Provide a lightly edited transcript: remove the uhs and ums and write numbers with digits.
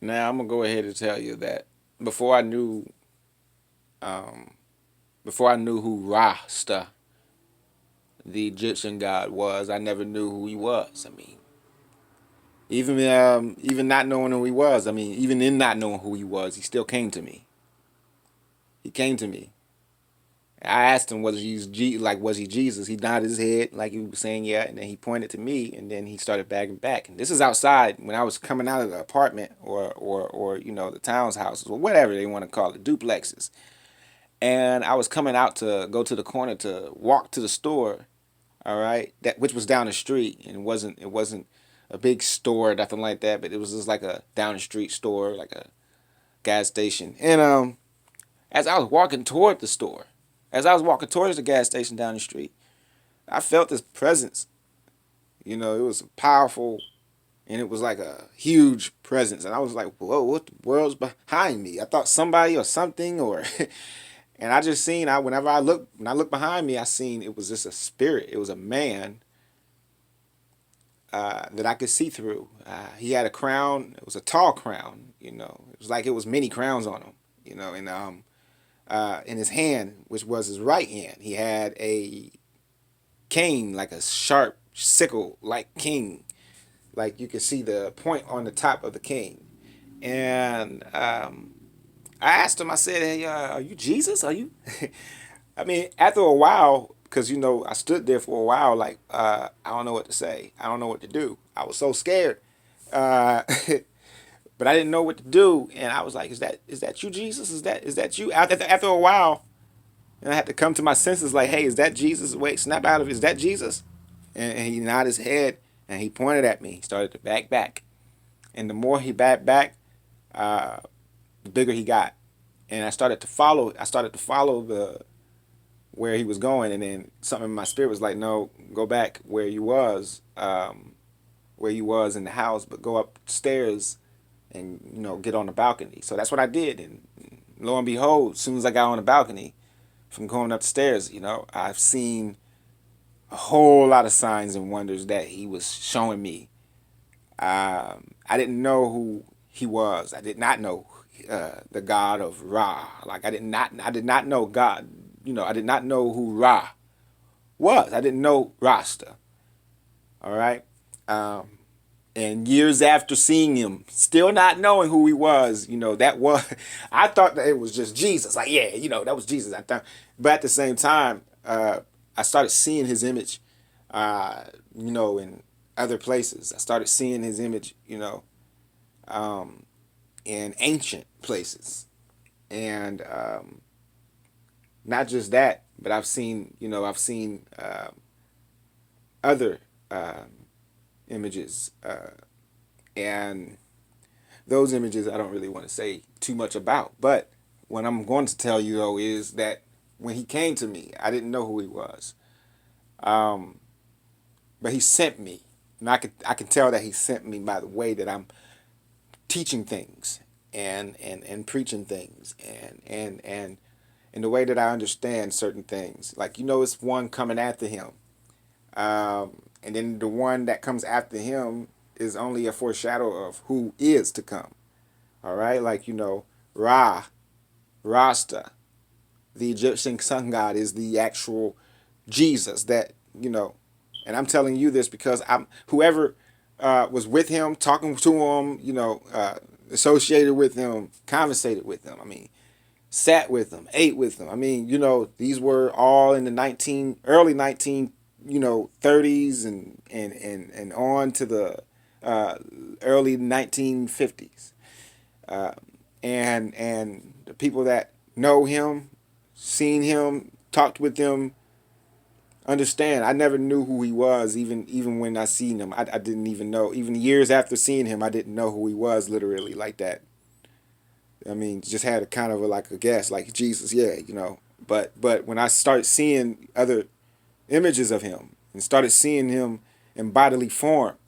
Now I'm gonna go ahead and tell you that before I knew, um, before I knew who Rasta, the Egyptian god, was, I never knew who he was. I mean, even not knowing who he was, I mean, even in not knowing who he was, he still came to me. He came to me. I asked him, was he Jesus? He nodded his head like he was saying yeah, and then he pointed to me, and then he started bagging back. And this is outside when I was coming out of the apartment or the townhouses or whatever they want to call it, duplexes. And I was coming out to go to the corner to walk to the store. All right, that which was down the street, and it wasn't a big store, or nothing like that, but it was just like a down the street store, like a gas station. And as I was walking toward the store, as I was walking towards the gas station down the street, I felt this presence. It was powerful, and it was like a huge presence. And I was like, "Whoa, what the world's behind me?" I thought somebody or something, or and I just seen. When I looked behind me, I seen it was just a spirit. It was a man that I could see through. He had a crown. It was a tall crown. It was like it was many crowns on him. And in his hand, which was his right hand, he had a cane, like a sharp sickle, like king. Like you could see the point on the top of the cane. And I asked him. I said, "Hey, are you Jesus? Are you?" I mean, after a while, because I stood there for a while, like I don't know what to say. I don't know what to do. I was so scared, uh, but I didn't know what to do, and I was like, "Is that you, Jesus? Is that you?" After a while, and I had to come to my senses, like, "Hey, is that Jesus?" Wait, snap out of it. Is that Jesus? And he nodded his head, and he pointed at me. He started to back, and the more he backed back, uh, the bigger he got, and I started to follow. I started to follow the where he was going, and then something in my spirit was like, "No, go back where you was in the house, but go upstairs and get on the balcony." So that's what I did, and lo and behold, as soon as I got on the balcony from going upstairs, I've seen a whole lot of signs and wonders that he was showing me. I didn't know who he was. I did not know the God of Ra. Like I did not know God. I did not know who Ra was. I didn't know Rasta. All right. Um, and years after seeing him, still not knowing who he was, that was, I thought that it was just Jesus. Like, yeah, that was Jesus. I thought, but at the same time, I started seeing his image, uh, in other places. I started seeing his image, um, in ancient places, and not just that, but I've seen other images, and those images I don't really want to say too much about. But what I'm going to tell you though is that when he came to me, I didn't know who he was, um, but he sent me, and I can tell that he sent me by the way that I'm teaching things and preaching things and the way that I understand certain things. Like it's one coming after him, and then the one that comes after him is only a foreshadow of who is to come. All right, like Rasta, the Egyptian sun god, is the actual Jesus that and I'm telling you this because I'm whoever was with him, talking to him, associated with him, conversated with him. I mean, sat with them, ate with them. I mean, these were all in the early 19, 30s and on to the uh, early 1950s. Uh, and the people that know him, seen him, talked with him, understand. I never knew who he was, even when I seen him. I didn't even know. Even years after seeing him, I didn't know who he was, literally, like that. I mean, just had a kind of like a guess, like Jesus, yeah, But when I started seeing other images of him and started seeing him in bodily form,